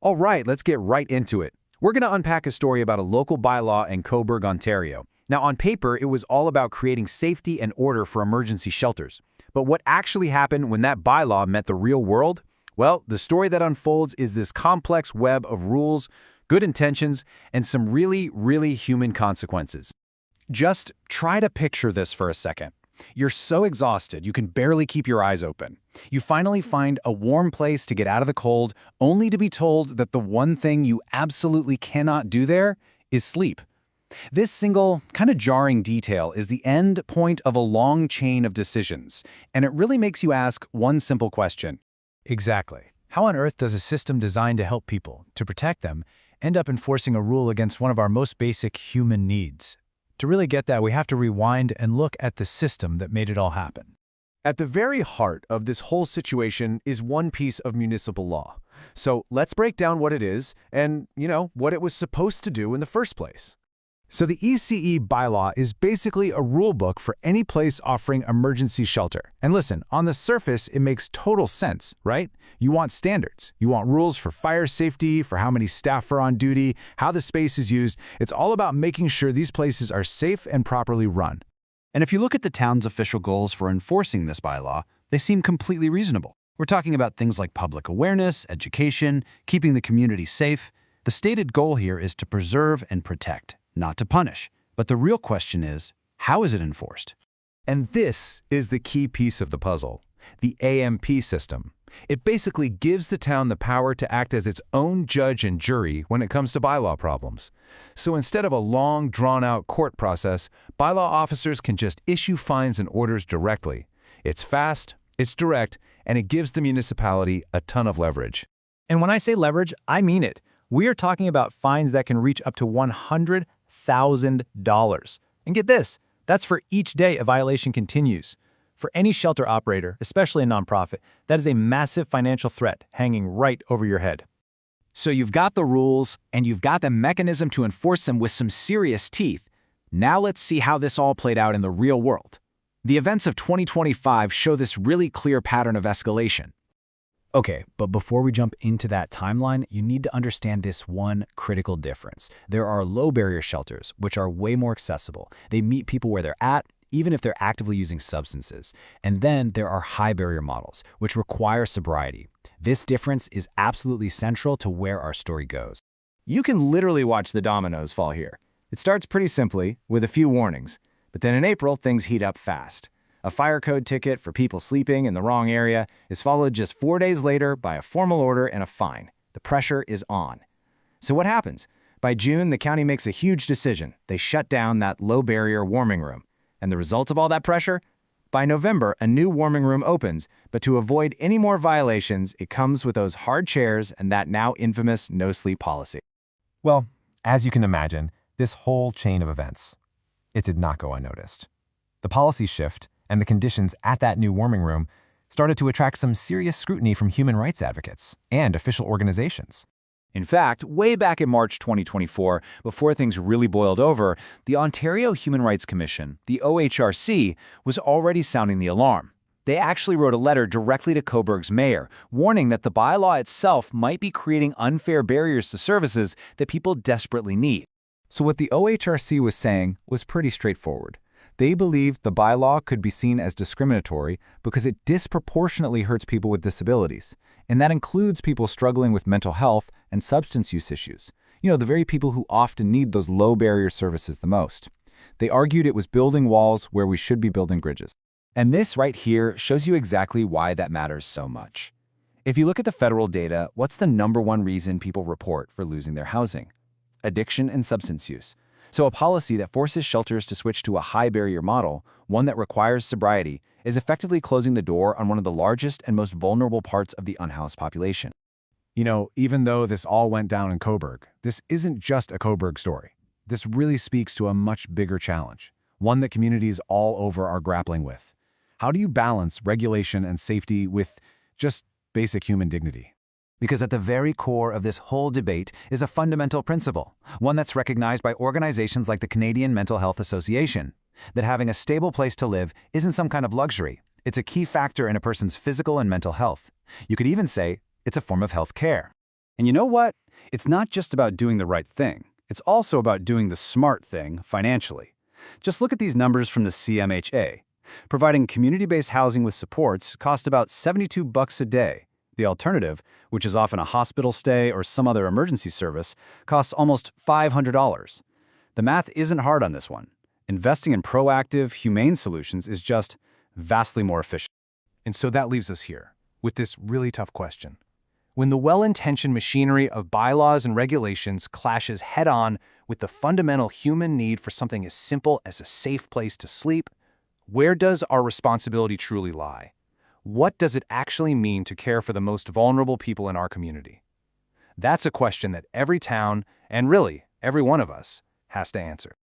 All right, let's get right into it. We're going to unpack a story about a local bylaw in Cobourg, Ontario. Now, on paper, it was all about creating safety and order for emergency shelters. But what actually happened when that bylaw met the real world? Well, the story that unfolds is this complex web of rules, good intentions, and some really human consequences. Just try to picture this for a second. You're so exhausted you can barely keep your eyes open. You finally find a warm place to get out of the cold, only to be told that the one thing you absolutely cannot do there is sleep. This single, kind of jarring detail is the end point of a long chain of decisions, and it really makes you ask one simple question. Exactly. How on earth does a system designed to help people, to protect them, end up enforcing a rule against one of our most basic human needs? To really get that, we have to rewind and look at the system that made it all happen. At the very heart of this whole situation is one piece of municipal law. So let's break down what it is and, what it was supposed to do in the first place. So the ECE bylaw is basically a rule book for any place offering emergency shelter. And listen, on the surface, it makes total sense, right? You want standards. You want rules for fire safety, for how many staff are on duty, how the space is used. It's all about making sure these places are safe and properly run. And if you look at the town's official goals for enforcing this bylaw, they seem completely reasonable. We're talking about things like public awareness, education, keeping the community safe. The stated goal here is to preserve and protect, not to punish. But the real question is, how is it enforced? And this is the key piece of the puzzle, the AMP system. It basically gives the town the power to act as its own judge and jury when it comes to bylaw problems. So instead of a long, drawn-out court process, bylaw officers can just issue fines and orders directly. It's fast, it's direct, and it gives the municipality a ton of leverage. And when I say leverage, I mean it. We are talking about fines that can reach up to $100,000. And get this, that's for each day a violation continues. For any shelter operator, especially a nonprofit, that is a massive financial threat hanging right over your head. So you've got the rules, and you've got the mechanism to enforce them with some serious teeth. Now let's see how this all played out in the real world. The events of 2025 show this really clear pattern of escalation. Okay, but before we jump into that timeline, you need to understand this one critical difference. There are low-barrier shelters, which are way more accessible. They meet people where they're at, even if they're actively using substances. And then there are high-barrier models, which require sobriety. This difference is absolutely central to where our story goes. You can literally watch the dominoes fall here. It starts pretty simply, with a few warnings. But then in April, things heat up fast. A fire code ticket for people sleeping in the wrong area is followed just 4 days later by a formal order and a fine. The pressure is on. So what happens? By June, the county makes a huge decision. They shut down that low-barrier warming room. And the result of all that pressure? By November, a new warming room opens, but to avoid any more violations, it comes with those hard chairs and that now infamous no-sleep policy. Well, as you can imagine, this whole chain of events, it did not go unnoticed. The policy shift and the conditions at that new warming room started to attract some serious scrutiny from human rights advocates and official organizations. In fact, way back in March 2024, before things really boiled over, the Ontario Human Rights Commission, the OHRC, was already sounding the alarm. They actually wrote a letter directly to Cobourg's mayor, warning that the bylaw itself might be creating unfair barriers to services that people desperately need. So what the OHRC was saying was pretty straightforward. They believed the bylaw could be seen as discriminatory because it disproportionately hurts people with disabilities, and that includes people struggling with mental health and substance use issues. The very people who often need those low-barrier services the most. They argued it was building walls where we should be building bridges. And this right here shows you exactly why that matters so much. If you look at the federal data, what's the #1 reason people report for losing their housing? Addiction and substance use. So a policy that forces shelters to switch to a high-barrier model, one that requires sobriety, is effectively closing the door on one of the largest and most vulnerable parts of the unhoused population. Even though this all went down in Cobourg, this isn't just a Cobourg story. This really speaks to a much bigger challenge, one that communities all over are grappling with. How do you balance regulation and safety with just basic human dignity? Because at the very core of this whole debate is a fundamental principle, one that's recognized by organizations like the Canadian Mental Health Association, that having a stable place to live isn't some kind of luxury. It's a key factor in a person's physical and mental health. You could even say it's a form of health care. And you know what? It's not just about doing the right thing. It's also about doing the smart thing financially. Just look at these numbers from the CMHA. Providing community-based housing with supports costs about $72 a day. The alternative, which is often a hospital stay or some other emergency service, costs almost $500. The math isn't hard on this one. Investing in proactive, humane solutions is just vastly more efficient. And so that leaves us here, with this really tough question. When the well-intentioned machinery of bylaws and regulations clashes head-on with the fundamental human need for something as simple as a safe place to sleep, where does our responsibility truly lie? What does it actually mean to care for the most vulnerable people in our community? That's a question that every town, and really every one of us, has to answer.